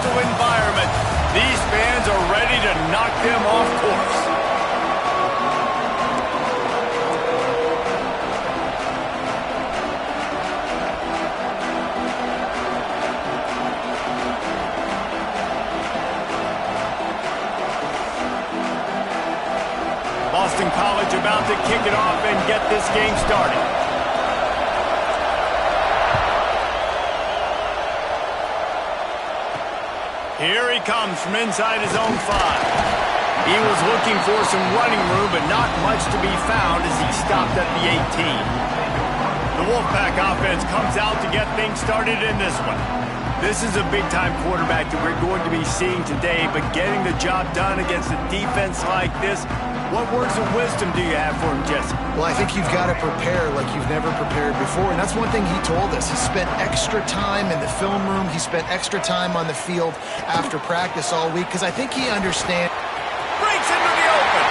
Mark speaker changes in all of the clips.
Speaker 1: hostile environment. These fans are ready to knock them off course. Boston College about to kick it off and get this game started. Here he comes from inside his own 5. He was looking for some running room, but not much to be found as he stopped at the 18. The Wolfpack offense comes out to get things started in this one. This is a big-time quarterback that we're going to be seeing today, but getting the job done against a defense like this, what words of wisdom do you have for him, Jesse?
Speaker 2: Well, I think you've got to prepare like you've never prepared before, and that's one thing he told us. He spent extra time in the film room. He spent extra time on the field after practice all week, because I think he understands.
Speaker 1: Breaks into the open.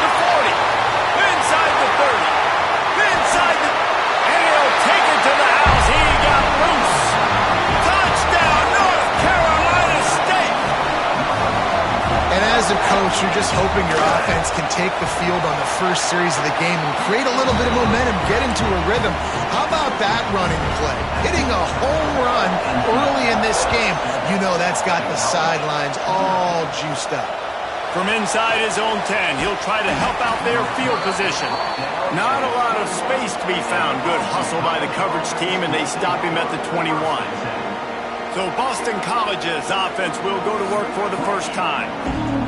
Speaker 1: The 40. Inside the 30. Inside the... And he'll take it to the house. He got loose. Touchdown, North Carolina State.
Speaker 2: And as a coach, you're just hoping your offense can take the field on the first series of the game and create a little bit of momentum, get into a rhythm. How about that running play? Hitting a home run early in this game. You know that's got the sidelines all juiced up.
Speaker 1: From inside his own 10, he'll try to help out their field position. Not a lot of space to be found. Good hustle by the coverage team, and they stop him at the 21. So Boston College's offense will go to work for the first time.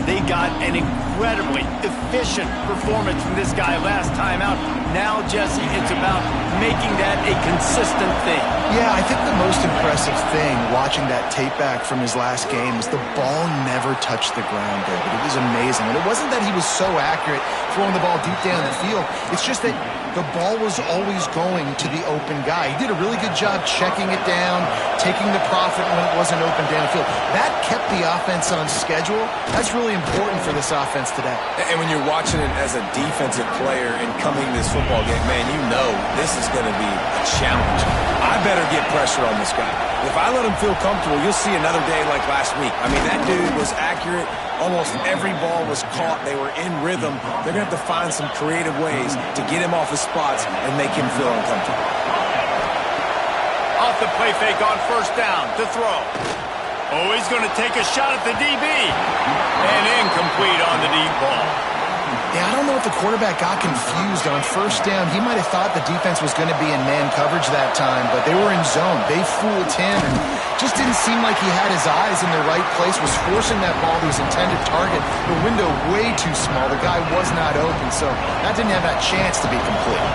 Speaker 1: They got an incredibly efficient performance from this guy last time out. Now, Jesse, it's about making that a consistent thing.
Speaker 2: Yeah, I think the most impressive thing watching that tape back from his last game is the ball never touched the ground, David. It was amazing. And it wasn't that he was so accurate throwing the ball deep down the field. It's just that the ball was always going to the open guy. He did a really good job checking it down, taking the profit when it wasn't open downfield. That kept the offense on schedule. That's really important for this offense today.
Speaker 3: And when you're watching it as a defensive player and coming to this football game, man, you know this is going to be a challenge. I better get pressure on this guy. If I let him feel comfortable, you'll see another day like last week. I mean, that dude was accurate. Almost every ball was caught. They were in rhythm. They're going to have to find some creative ways to get him off his spots and make him feel uncomfortable.
Speaker 1: Off the play fake on first down to throw. Oh, he's going to take a shot at the DB. And incomplete on the deep ball.
Speaker 2: Yeah, I don't know if the quarterback got confused on first down. He might have thought the defense was going to be in man coverage that time, but they were in zone. They fooled him and just didn't seem like he had his eyes in the right place, was forcing that ball to his intended target. The window way too small. The guy was not open, so that didn't have that chance to be complete.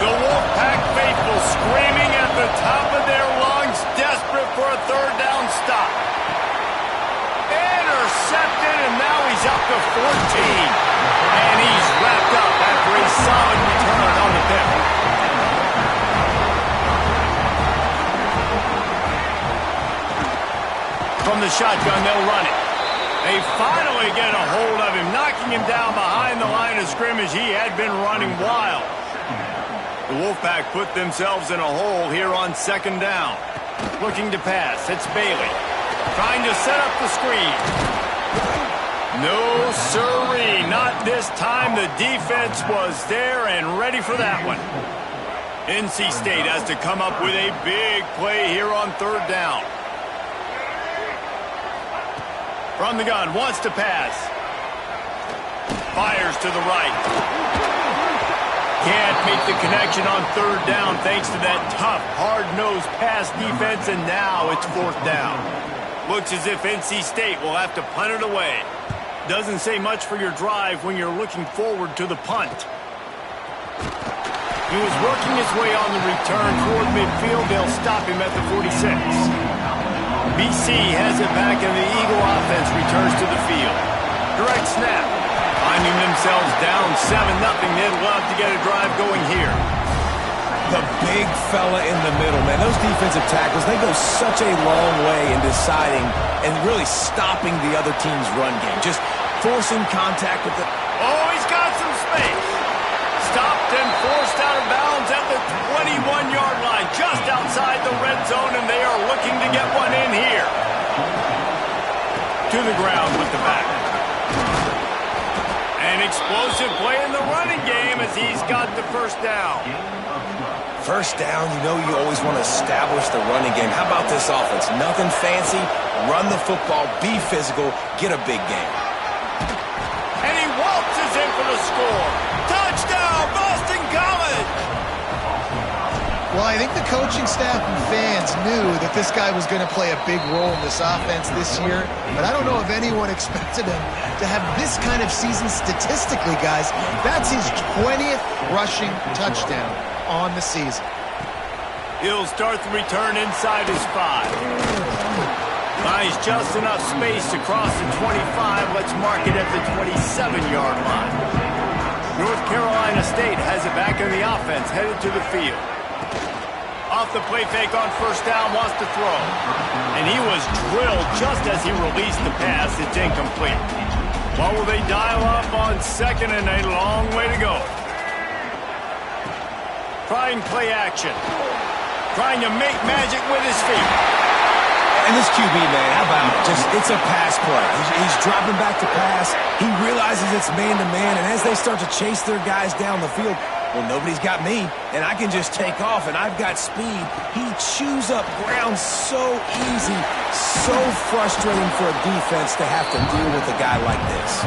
Speaker 1: The Wolfpack faithful screaming at the top of their lungs, desperate for a third down stop. Intercepted, and now he's up to 14. And he's wrapped up after a solid return on the pick. From the shotgun, they'll run it. They finally get a hold of him, knocking him down behind the line of scrimmage. He had been running wild. The Wolfpack put themselves in a hole here on second down. Looking to pass, it's Bailey. Trying to set up the screen. No, sirree, not this time. The defense was there and ready for that one. NC State has to come up with a big play here on third down. From the gun, wants to pass. Fires to the right. Can't make the connection on third down thanks to that tough, hard-nosed pass defense, and now it's fourth down. Looks as if NC State will have to punt it away. Doesn't say much for your drive when you're looking forward to the punt. He was working his way on the return toward midfield. They'll stop him at the 46. BC has it back, and the Eagle offense returns to the field. Direct snap. Finding themselves down 7-0. They'd love to get a drive going here.
Speaker 3: The big fella in the middle, man. Those defensive tackles, they go such a long way in deciding and really stopping the other team's run game. Just forcing contact with the...
Speaker 1: Oh, he's got some space. Stop stopped and forced out of bounds at the 21-yard line, just outside the red zone, and they are looking to get one in here. To the ground with the back. An explosive play in the running game as he's got the first down.
Speaker 3: First down, you know you always want to establish the running game. How about this offense? Nothing fancy. Run the football, be physical, get a big game.
Speaker 1: And he waltzes in for the score. Touchdown, Boston College!
Speaker 2: Well, I think the coaching staff and fans knew that this guy was going to play a big role in this offense this year, but I don't know if anyone expected him to have this kind of season statistically, guys. That's his 20th rushing touchdown on the season.
Speaker 1: He'll start the return inside his 5. Finds just enough space to cross the 25. Let's mark it at the 27-yard line. North Carolina State has it back in the offense, headed to the field. Off the play fake on first down, wants to throw. And he was drilled just as he released the pass. It's incomplete. What will they dial up on second and a long way to go? Trying play action. Trying to make magic with his feet.
Speaker 3: And this QB, man, how about it? It's a pass play. He's dropping back to pass. He realizes it's man-to-man, and as they start to chase their guys down the field, well, nobody's got me, and I can just take off, and I've got speed. He chews up ground so easy, so frustrating for a defense to have to deal with a guy like this.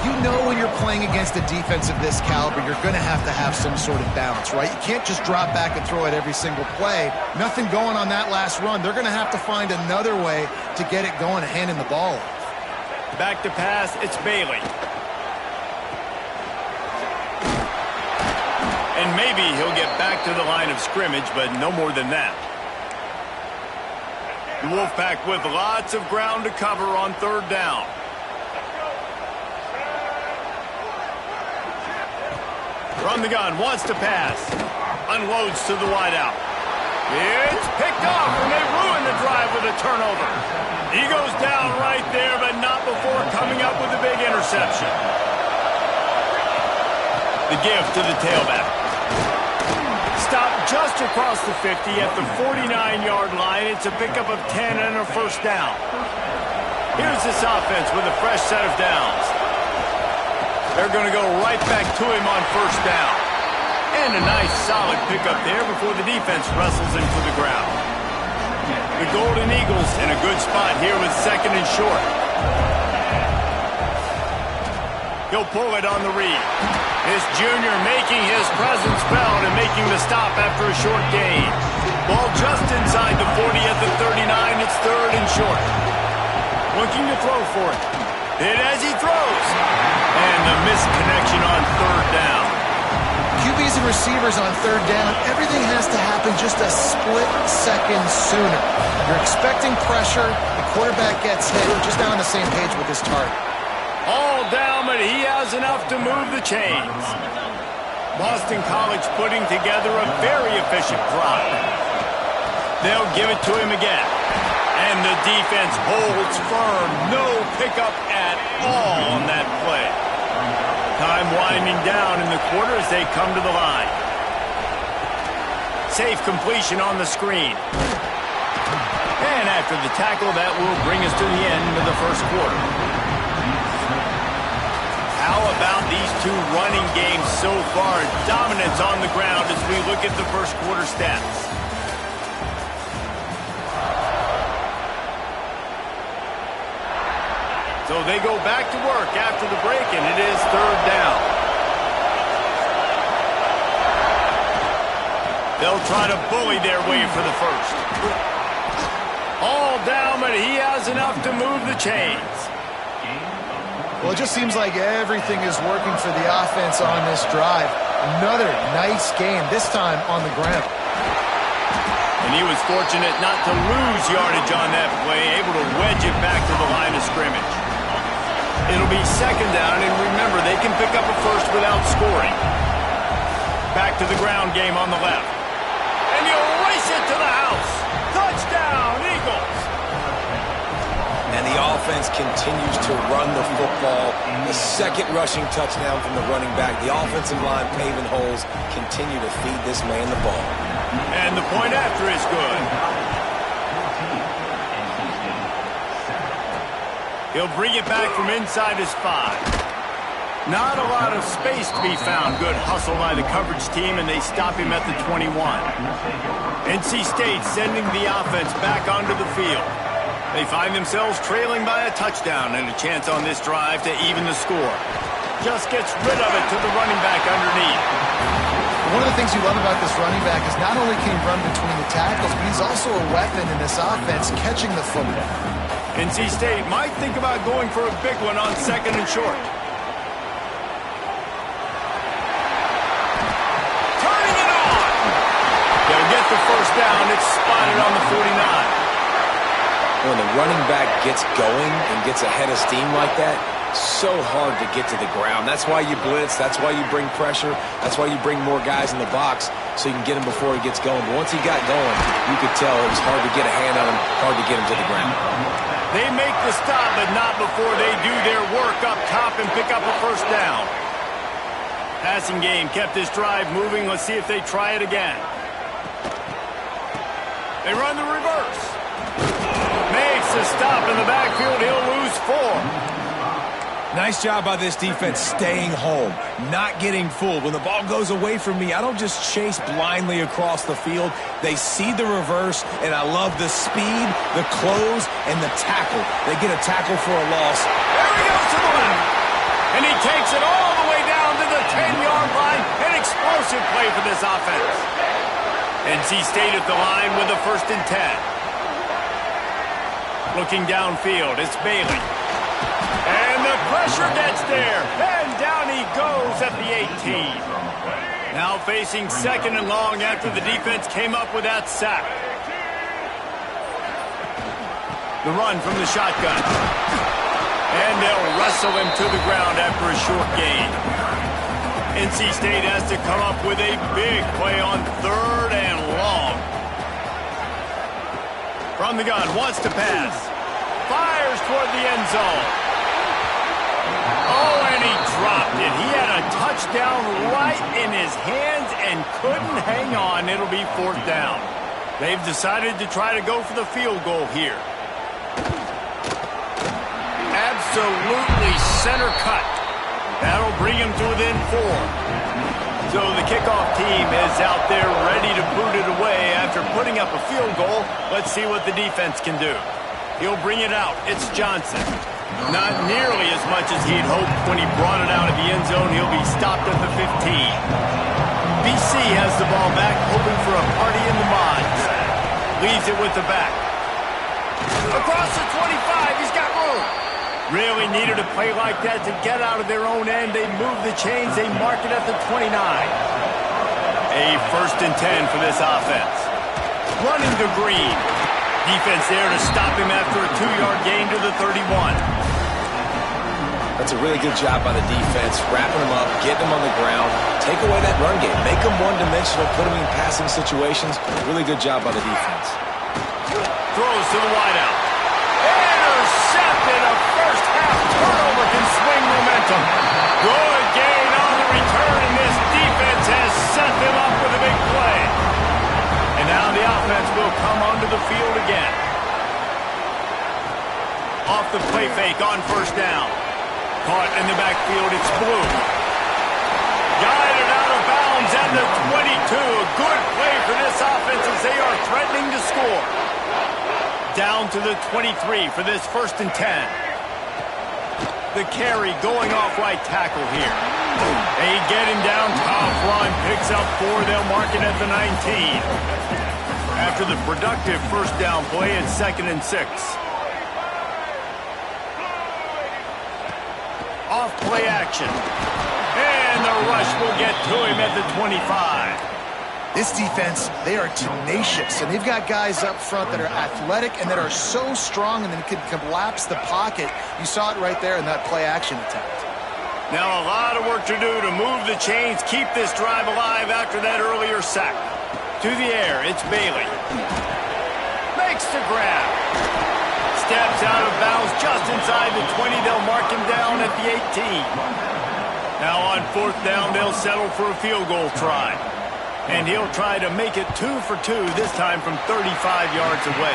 Speaker 2: You know when you're playing against a defense of this caliber, you're going to have some sort of balance, right? You can't just drop back and throw it every single play. Nothing going on that last run. They're going to have to find another way to get it going and handing the ball off.
Speaker 1: Back to pass, it's Bailey. And maybe he'll get back to the line of scrimmage, but no more than that. The Wolfpack with lots of ground to cover on third down. From the gun, wants to pass. Unloads to the wideout. It's picked off, and they ruin the drive with a turnover. He goes down right there, but not before coming up with a big interception. The give to the tailback. Stopped just across the 50 at the 49-yard line. It's a pickup of 10 and a first down. Here's this offense with a fresh set of downs. They're going to go right back to him on first down. And a nice solid pickup there before the defense wrestles him to the ground. The Golden Eagles in a good spot here with second and short. He'll pull it on the read. This junior making his presence felt and making the stop after a short gain. Ball just inside the 40 at the 39. It's third and short. Looking to throw for it. Hit as he throws. And the misconnection on third down.
Speaker 2: QBs and receivers on third down, everything has to happen just a split second sooner. You're expecting pressure, the quarterback gets hit, just not on the same page with his target.
Speaker 1: All down, but he has enough to move the chains. Boston College putting together a very efficient drive. They'll give it to him again. And the defense holds firm. No pickup at all on that play. Time winding down in the quarter as they come to the line. Safe completion on the screen. And after the tackle, that will bring us to the end of the first quarter. How about these two running games so far? Dominance on the ground as we look at the first quarter stats. So they go back to work after the break, and it is third down. They'll try to bully their way for the first. All down, but he has enough to move the chains.
Speaker 2: Well, it just seems like everything is working for the offense on this drive. Another nice game, this time on the ground.
Speaker 1: And he was fortunate not to lose yardage on that play, able to wedge it back to the line of scrimmage. It'll be second down, and remember, they can pick up a first without scoring. Back to the ground game on the left. And you'll race it to the house. Touchdown, Eagles!
Speaker 3: And the offense continues to run the football The second rushing touchdown from the running back. The offensive line paving holes. Continue to feed this man the ball.
Speaker 1: And the point after is good. He'll bring it back from inside his 5. Not a lot of space to be found. Good hustle by the coverage team, and they stop him at the 21. NC State sending the offense back onto the field. They find themselves trailing by a touchdown and a chance on this drive to even the score. Just gets rid of it to the running back underneath.
Speaker 2: One of the things you love about this running back is not only can he run between the tackles, but he's also a weapon in this offense catching the football.
Speaker 1: NC State might think about going for a big one on 2nd and short. They'll get the first down. It's spotted on the 49.
Speaker 3: When the running back gets going and gets ahead of steam like that, so hard to get to the ground. That's why you blitz. That's why you bring pressure. That's why you bring more guys in the box so you can get him before he gets going. But once he got going, you could tell it was hard to get a hand on him, hard to get him to the ground.
Speaker 1: They make the stop, but not before they do their work up top and pick up a first down. Passing game kept this drive moving. Let's see if they try it again. They run the reverse. Makes a stop in the backfield. He'll lose 4.
Speaker 3: Nice job by this defense staying home, not getting fooled. When the ball goes away from me, I don't just chase blindly across the field. They see the reverse, and I love the speed, the close, and the tackle. They get a tackle for a loss.
Speaker 1: There he goes to the left. And he takes it all the way down to the 10-yard line. An explosive play for this offense. NC State at the line with a 1st and 10. Looking downfield, it's Bailey. And the pressure gets there. And down he goes at the 18. Now facing 2nd and long after the defense came up with that sack. The run from the shotgun. And they'll wrestle him to the ground after a short gain. NC State has to come up with a big play on 3rd and long. From the gun, wants to pass. Fires toward the end zone. Oh, and he dropped it. He had a touchdown right in his hands and couldn't hang on. It'll be 4th down. They've decided to try to go for the field goal here. Absolutely center cut. That'll bring him to within 4. So the kickoff team is out there ready to boot it away after putting up a field goal. Let's see what the defense can do. He'll bring it out. It's Johnson. Not nearly as much as he'd hoped when he brought it out of the end zone. He'll be stopped at the 15. BC has the ball back, hoping for a party in the mods. Leaves it with the back. Across the 25, he's got room. Really needed a play like that to get out of their own end. They move the chains. They mark it at the 29. A 1st and 10 for this offense. Running to Green. Defense there to stop him after a 2-yard gain to the 31.
Speaker 3: That's a really good job by the defense, wrapping them up, getting them on the ground, take away that run game, make them one-dimensional, put them in passing situations. Really good job by the defense.
Speaker 1: Throws to the wideout. Intercepted. A first-half turnover can swing momentum. Good gain on the return, and this defense has set them up with a big play. And now the offense will come onto the field again. Off the play fake on 1st down. Caught in the backfield, it's Blue. Guided out of bounds at the 22. A good play for this offense as they are threatening to score. Down to the 23 for this 1st and 10. The carry going off right tackle here. They get him down, top line, picks up 4. They'll mark it at the 19. After the productive 1st down play, it's 2nd and 6. Off play action. And the rush will get to him at the 25.
Speaker 2: This defense, they are tenacious, and they've got guys up front that are athletic and that are so strong and then can collapse the pocket. You saw it right there in that play action attempt.
Speaker 1: Now a lot of work to do to move the chains, keep this drive alive after that earlier sack. To the air, it's Bailey. Makes the grab. steps out of bounds just inside the 20. They'll mark him down at the 18. Now on 4th down, they'll settle for a field goal try. And he'll try to make it 2 for 2, this time from 35 yards away.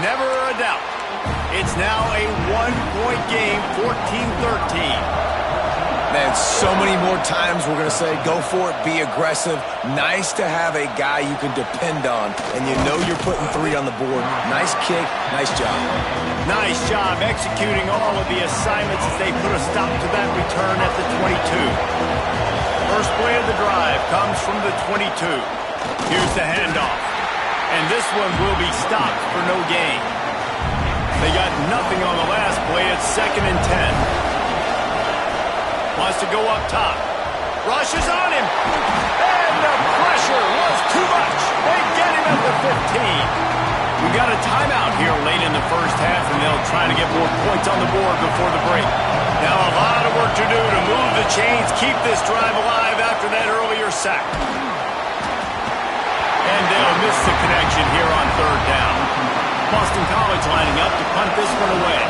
Speaker 1: Never a doubt. It's now a 1-point game, 14-13.
Speaker 3: Man, so many more times we're going to say, go for it, be aggressive. Nice to have a guy you can depend on, and you know you're putting 3 on the board. Nice kick, nice job.
Speaker 1: Nice job executing all of the assignments as they put a stop to that return at the 22. First play of the drive comes from the 22. Here's the handoff. And this one will be stopped for no gain. They got nothing on the last play. It's 2nd and 10. Wants to go up top. Rushes on him. And the pressure was too much. They get him at the 15. We got a timeout here late in the first half, and they'll try to get more points on the board before the break. Now a lot of work to do to move the chains, keep this drive alive after that earlier sack. And they'll miss the connection here on 3rd down. Boston College lining up to punt this one away.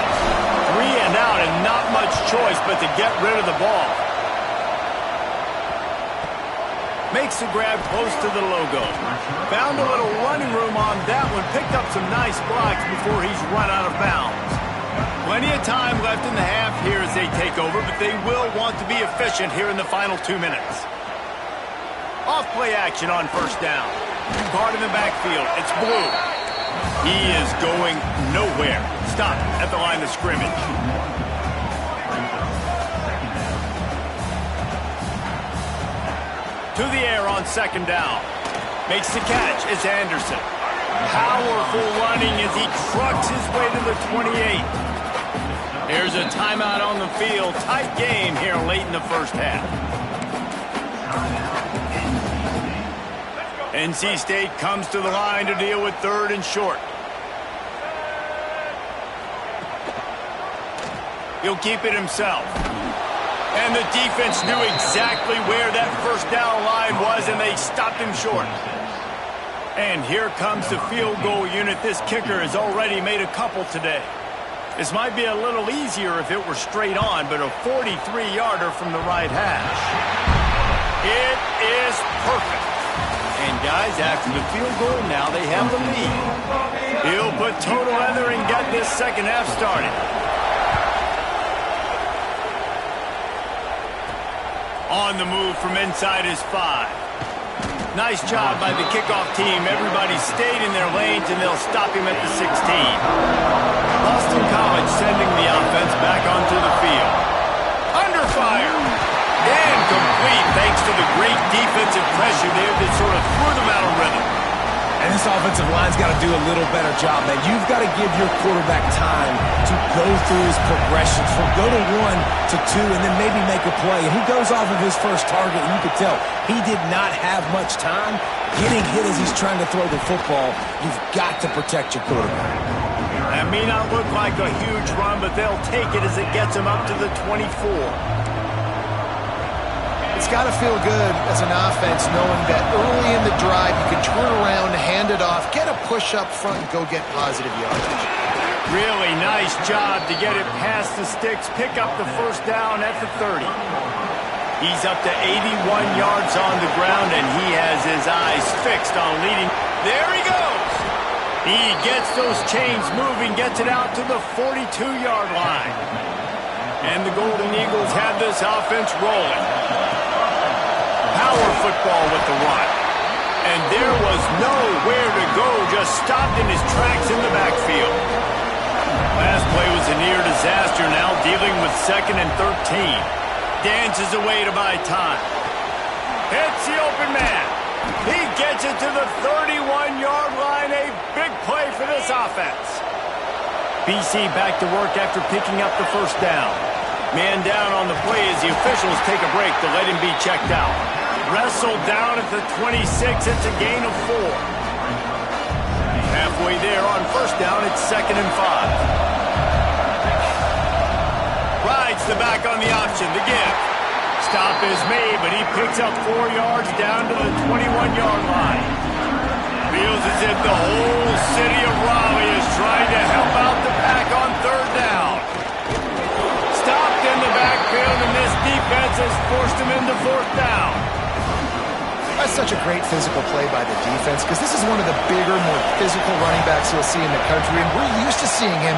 Speaker 1: 3 and out and not much choice but to get rid of the ball. Makes the grab close to the logo. Found a little running room on that one. Picked up some nice blocks before he's run out of bounds. Plenty of time left in the half here as they take over, but they will want to be efficient here in the final 2 minutes. Off play action on 1st down. Guard in the backfield. It's Blue. He is going nowhere. Stop at the line of scrimmage. To the air on 2nd down. Makes the catch. It's Anderson. Powerful running as he trucks his way to the 28. Here's a timeout on the field. Tight game here late in the first half. NC State comes to the line to deal with 3rd and short. He'll keep it himself. And the defense knew exactly where that 1st down line was, and they stopped him short. And here comes the field goal unit. This kicker has already made a couple today. This might be a little easier if it were straight on, but a 43-yarder from the right hash. It is perfect. And guys, after the field goal, now they have the lead. He'll put total leather and get this second half started. On the move from inside his 5. Nice job by the kickoff team. Everybody stayed in their lanes, and they'll stop him at the 16. Boston College sending the offense back onto the field. Under fire. And complete thanks to the great defensive pressure there that sort of threw them out of rhythm.
Speaker 3: And this offensive line's got to do a little better job, man. You've got to give your quarterback time to go through his progressions from go to 1 to 2 and then maybe make a play. And he goes off of his first target, and you could tell he did not have much time getting hit as he's trying to throw the football. You've got to protect your quarterback.
Speaker 1: That may not look like a huge run, but they'll take it as it gets them up to the 24.
Speaker 2: It's got to feel good as an offense knowing that early in the drive you can turn around, hand it off, get a push up front, and go get positive yardage.
Speaker 1: Really nice job to get it past the sticks, pick up the 1st down at the 30. He's up to 81 yards on the ground, and he has his eyes fixed on leading. There he goes. He gets those chains moving, gets it out to the 42-yard line. And the Golden Eagles have this offense rolling. Power football with the run. And there was nowhere to go, just stopped in his tracks in the backfield. Last play was a near disaster, now dealing with 2nd and 13. Dances away to buy time. Hits the open man. He gets it to the 31-yard line. A big play for this offense. BC back to work after picking up the 1st down. Man down on the play as the officials take a break to let him be checked out. Wrestled down at the 26. It's a gain of 4. Halfway there on 1st down, it's 2nd and 5. Rides the back on the option, the give. Stop is made, but he picks up 4 yards down to the 21-yard line. Feels as if the whole city of Raleigh is trying to help
Speaker 2: is such a great physical play by the defense because this is one of the bigger, more physical running backs you'll see in the country, and we're used to seeing him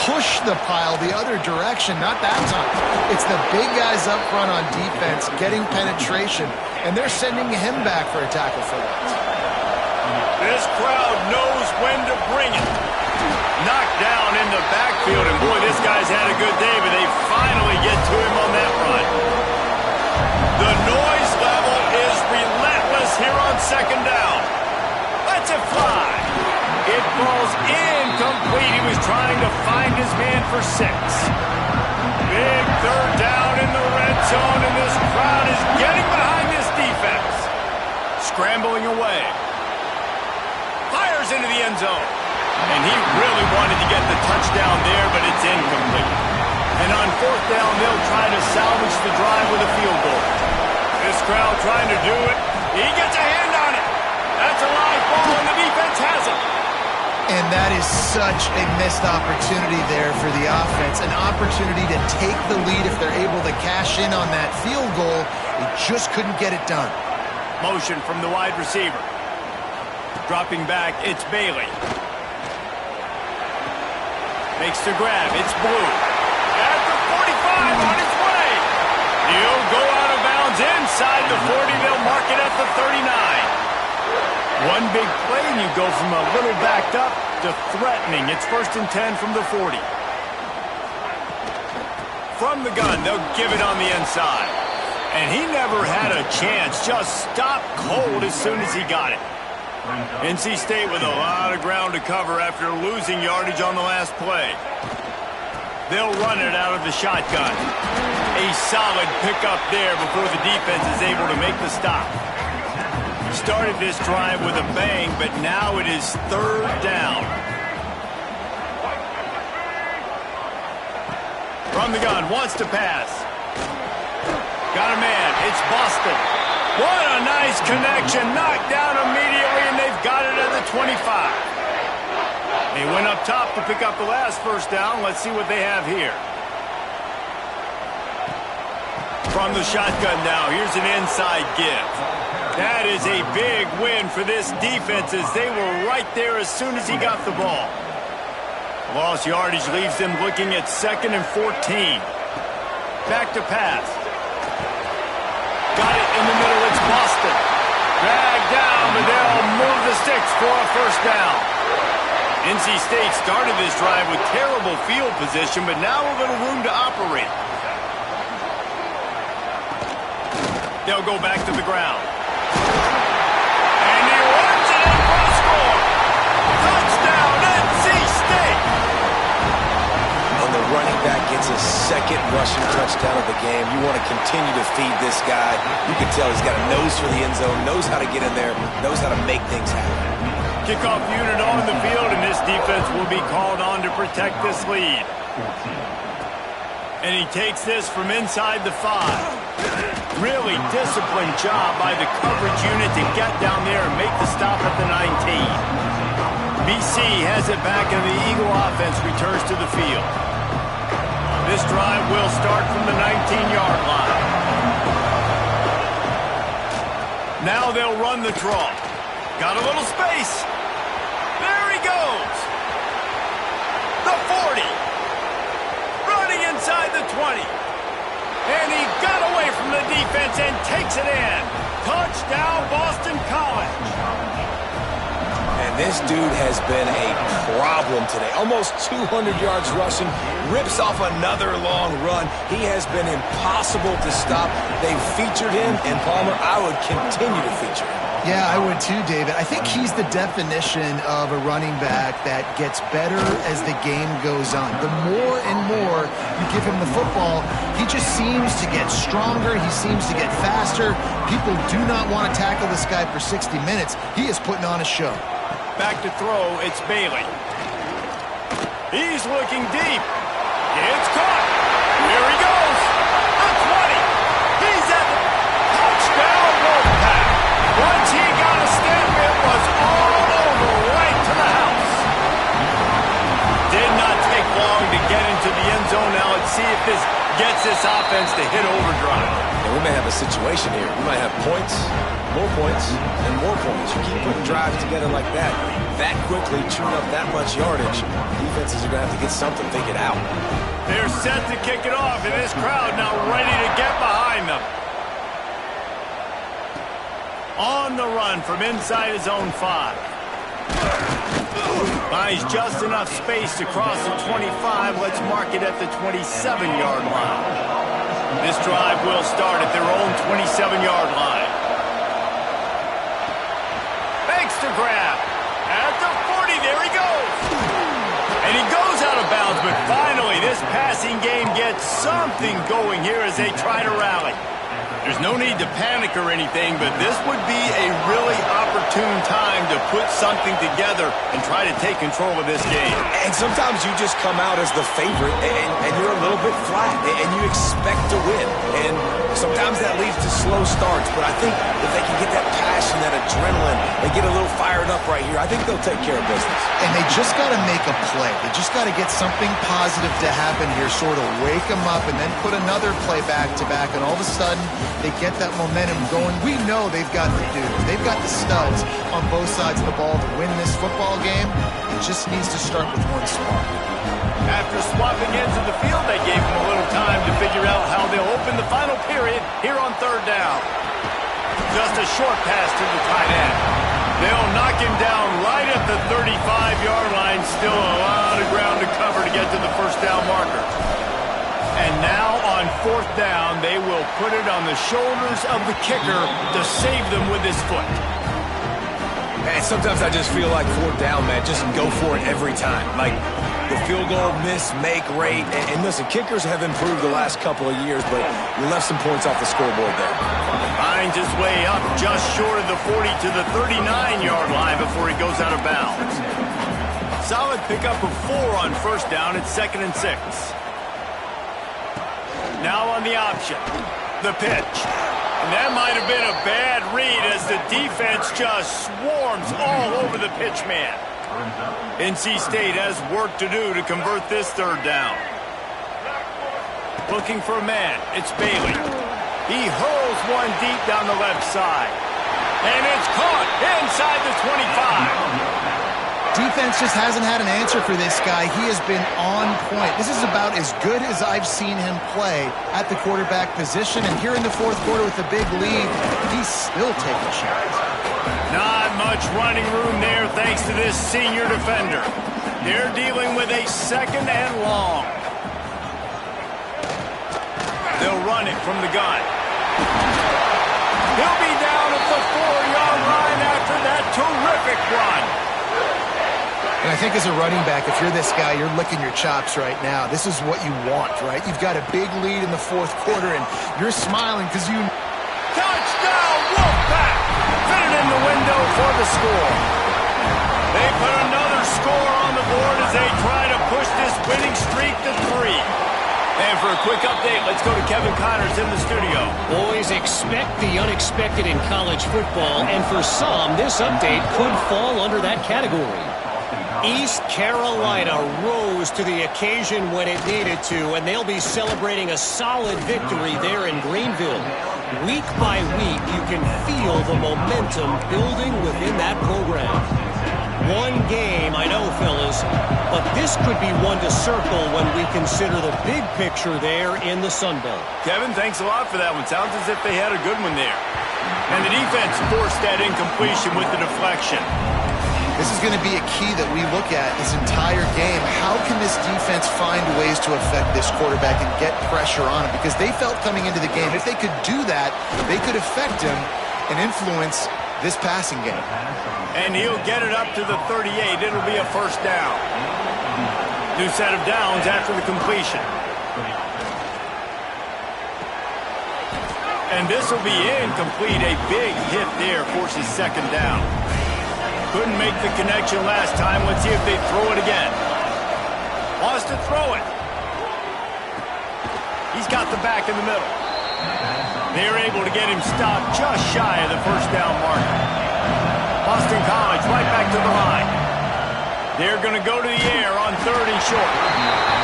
Speaker 2: push the pile the other direction. Not that time. It's the big guys up front on defense getting penetration, and they're sending him back for a tackle for loss.
Speaker 1: This crowd knows when to bring it. Knocked down in the backfield, and boy, this guy's had a good day, but they finally get to him on that run. The noise level is relentless here on second down. Lets it fly. It falls incomplete. He was trying to find his man for 6. Big third down in the red zone, and this crowd is getting behind this defense. Scrambling away. Fires into the end zone. And he really wanted to get the touchdown there, but it's incomplete. And on fourth down, they'll try to salvage the drive with a field goal. This crowd trying to do it. He gets a hand on it. That's a live ball, and the defense has it.
Speaker 2: And that is such a missed opportunity there for the offense. An opportunity to take the lead if they're able to cash in on that field goal. They just couldn't get it done.
Speaker 1: Motion from the wide receiver. Dropping back, it's Bailey. Makes the grab, it's Blue. At the 45 on its way. He'll go out of bounds inside the 40. They'll mark it at the 39. One big play, and you go from a little backed up to threatening. It's 1st and 10 from the 40. From the gun, they'll give it on the inside. And he never had a chance. Just stopped cold as soon as he got it. NC State with a lot of ground to cover after losing yardage on the last play. They'll run it out of the shotgun. A solid pickup there before the defense is able to make the stop. Started this drive with a bang, but now it is third down. From the gun, wants to pass. Got a man, it's Boston. What a nice connection, knocked down immediately, and they've got it at the 25. They went up top to pick up the last first down. Let's see what they have here. From the shotgun now, here's an inside give. That is a big win for this defense as they were right there as soon as he got the ball. Lost yardage leaves them looking at 2nd and 14. Back to pass. Got it in the middle, it's Boston. Dragged down, but they'll move the sticks for a first down. NC State started this drive with terrible field position, but now a little room to operate. They'll go back to the ground. And he runs it in for a score. Touchdown, NC State.
Speaker 3: When the running back gets his 2nd rushing touchdown of the game, you want to continue to feed this guy. You can tell he's got a nose for the end zone, knows how to get in there, knows how to make things happen.
Speaker 1: Kickoff unit on the field, and this defense will be called on to protect this lead. And he takes this from inside the 5. Really disciplined job by the coverage unit to get down there and make the stop at the 19. BC has it back, and the Eagle offense returns to the field. This drive will start from the 19-yard line. Now they'll run the draw. Got a little space. There he goes. The 40. Running inside the 20. And he got away from the defense and takes it in. Touchdown, Boston College.
Speaker 3: And this dude has been a problem today. Almost 200 yards rushing, rips off another long run. He has been impossible to stop. They've featured him, and Palmer, I would continue to feature him.
Speaker 2: Yeah, I would too, David. I think he's the definition of a running back that gets better as the game goes on. The more and more you give him the football, he just seems to get stronger. He seems to get faster. People do not want to tackle this guy for 60 minutes. He is putting on a show.
Speaker 1: Back to throw, it's Bailey. He's looking deep. It's caught. Here he goes. The 20. He's at the touchdown Wolfpack. Once he got a step, it was all over, right to the house. Did not take long to get into the end zone. Now let's see if this gets this offense to hit overdrive.
Speaker 3: And we may have a situation here. We might have points, more points, and more points. You keep putting drives together like that quickly, chewing up that much yardage, defenses are going to have to get something figured out.
Speaker 1: They're set to kick it off, and this crowd now ready to get behind them. On the run from inside his own 5. Finds just enough space to cross the 25. Let's mark it at the 27-yard line. This drive will start at their own 27-yard line. Makes the grab. At the 40, there he goes. And he goes out of bounds, but finally this passing game gets something going here as they try to rally. There's no need to panic or anything, but this would be a really opportune time to put something together and try to take control of this game.
Speaker 3: And sometimes you just come out as the favorite, and you're a little bit flat, and you expect to win. And sometimes that leads to slow starts, but I think if they can get that passion, that adrenaline, they get a little fired up right here, I think they'll take care of business.
Speaker 2: And they just got to make a play. They just got to get something positive to happen here, sort of wake them up, and then put another play back-to-back, and all of a sudden they get that momentum going. We know they've got the dudes. They've got the studs on both sides of the ball to win this football game. It just needs to start with one spark.
Speaker 1: After swapping ends of the field, they gave them a little time to figure out how they'll open the final period here on 3rd down. Just a short pass to the tight end. They'll knock him down right at the 35-yard line. Still a lot of ground to cover to get to the 1st down marker. And now on 4th down, they will put it on the shoulders of the kicker to save them with his foot.
Speaker 3: And sometimes I just feel like 4th down, man, just go for it every time. Like the field goal miss, make rate. And listen, kickers have improved the last couple of years, but we left some points off the scoreboard there.
Speaker 1: Finds his way up just short of the 40 to the 39-yard line before he goes out of bounds. Solid pickup of 4 on 1st down. It's 2nd and 6. Now on the option, the pitch. And that might have been a bad read as the defense just swarms all over the pitch man. NC State has work to do to convert this 3rd down. Looking for a man, it's Bailey. He hurls one deep down the left side. And it's caught inside the 25.
Speaker 2: Defense just hasn't had an answer for this guy. He has been on point. This is about as good as I've seen him play at the quarterback position. And here in the 4th quarter with the big lead, he's still taking shots.
Speaker 1: Not much running room there thanks to this senior defender. They're dealing with a 2nd and long. They'll run it from the gun. He'll be down at the 4-yard line after that terrific run.
Speaker 2: And I think as a running back, if you're this guy, you're licking your chops right now. This is what you want, right? You've got a big lead in the 4th quarter, and you're smiling because you...
Speaker 1: Touchdown, Wolfpack! Fit it in the window for the score. They put another score on the board as they try to push this winning streak to 3. And for a quick update, let's go to Kevin Connors in the studio.
Speaker 4: Boys, expect the unexpected in college football, and for some, this update could fall under that category. East Carolina rose to the occasion when it needed to, and they'll be celebrating a solid victory there in Greenville. Week by week, you can feel the momentum building within that program. One game, I know, fellas, but this could be one to circle when we consider the big picture there in the Sun Belt.
Speaker 1: Kevin, thanks a lot for that one. Sounds as if they had a good one there. And the defense forced that incompletion with the deflection.
Speaker 2: This is going to be a key that we look at this entire game. How can this defense find ways to affect this quarterback and get pressure on him? Because they felt coming into the game, if they could do that, they could affect him and influence this passing game.
Speaker 1: And he'll get it up to the 38. It'll be a 1st down. New set of downs after the completion. And this will be incomplete. A big hit there forces 2nd down. Couldn't make the connection last time. Let's see if they throw it again. Wants to throw it. He's got the back in the middle. They're able to get him stopped just shy of the 1st down marker. Boston College right back to the line. They're going to go to the air on 3rd and short.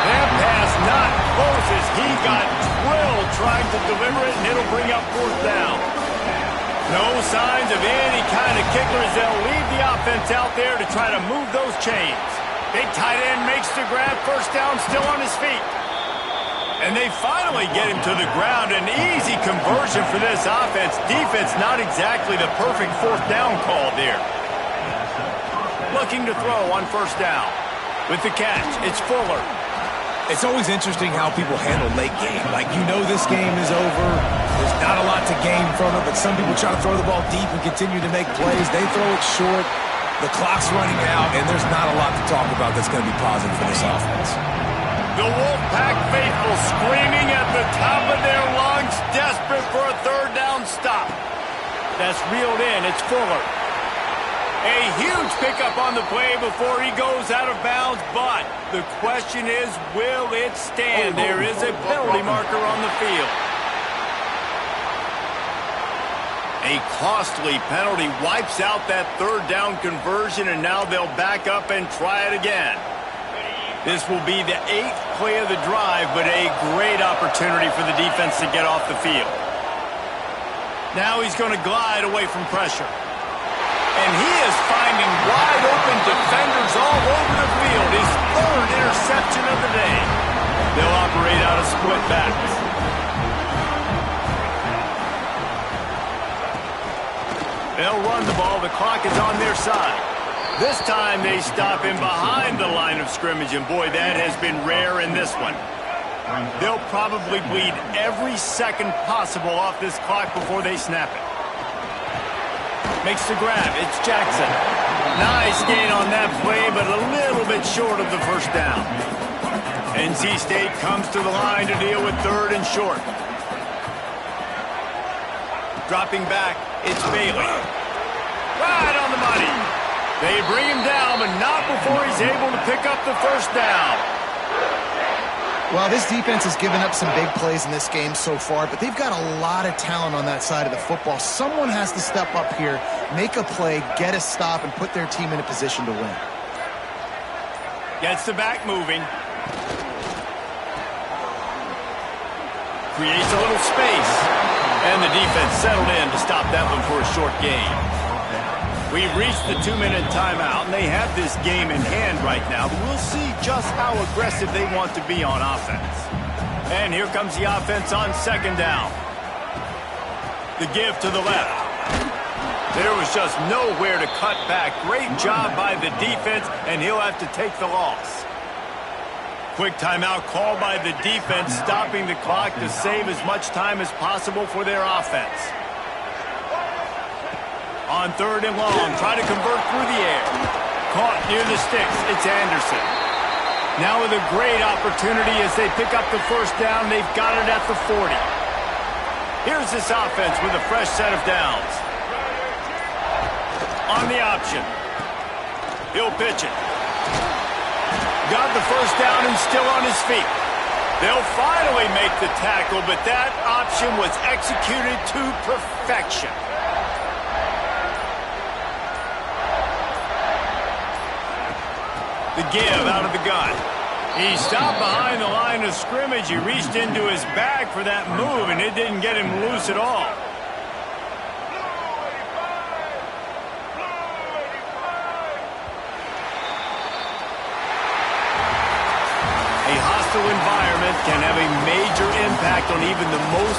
Speaker 1: That pass not close as he got drilled trying to deliver it, and it'll bring up 4th down. No signs of any kind of kickers. They'll leave the offense out there to try to move those chains. Big tight end makes the grab. First down, still on his feet. And they finally get him to the ground. An easy conversion for this offense. Defense not exactly the perfect fourth down call there. Looking to throw on first down. With the catch, it's Fuller.
Speaker 3: It's always interesting how people handle late game. Like, you know this game is over. There's not a lot to gain from it, but some people try to throw the ball deep and continue to make plays. They throw it short. The clock's running out, and there's not a lot to talk about that's going to be positive for this offense.
Speaker 1: The Wolfpack faithful screaming at the top of their lungs, desperate for a third down stop. That's reeled in. It's Fuller. A huge pickup on the play before he goes out of bounds, but the question is, will it stand? There is a penalty marker on the field. A costly penalty wipes out that third down conversion, and now they'll back up and try it again. This will be the 8th play of the drive, but a great opportunity for the defense to get off the field. Now he's going to glide away from pressure. And he is finding wide-open defenders all over the field. His third interception of the day. They'll operate out of split backs. They'll run the ball. The clock is on their side. This time they stop him behind the line of scrimmage, and boy, that has been rare in this one. They'll probably bleed every second possible off this clock before they snap it. Makes the grab. It's Jackson. Nice gain on that play, but a little bit short of the first down. NC State comes to the line to deal with third and short. Dropping back, it's Bailey. Right on the money. They bring him down, but not before he's able to pick up the first down.
Speaker 2: Well, this defense has given up some big plays in this game so far, but they've got a lot of talent on that side of the football. Someone has to step up here, make a play, get a stop, and put their team in a position to win.
Speaker 1: Gets the back moving. Creates a little space. And the defense settled in to stop that one for a short gain. We've reached the 2-minute timeout, and they have this game in hand right now, but we'll see just how aggressive they want to be on offense. And here comes the offense on second down. The give to the left. There was just nowhere to cut back. Great job by the defense, and he'll have to take the loss. Quick timeout called by the defense, stopping the clock to save as much time as possible for their offense. On third and long, try to convert through the air. Caught near the sticks, it's Anderson. Now with a great opportunity as they pick up the first down, they've got it at the 40. Here's this offense with a fresh set of downs. On the option. He'll pitch it. Got the first down and still on his feet. They'll finally make the tackle, but that option was executed to perfection. The give out of the gun. He stopped behind the line of scrimmage. He reached into his bag for that move, and it didn't get him loose at all. A hostile environment can have a major impact on even the most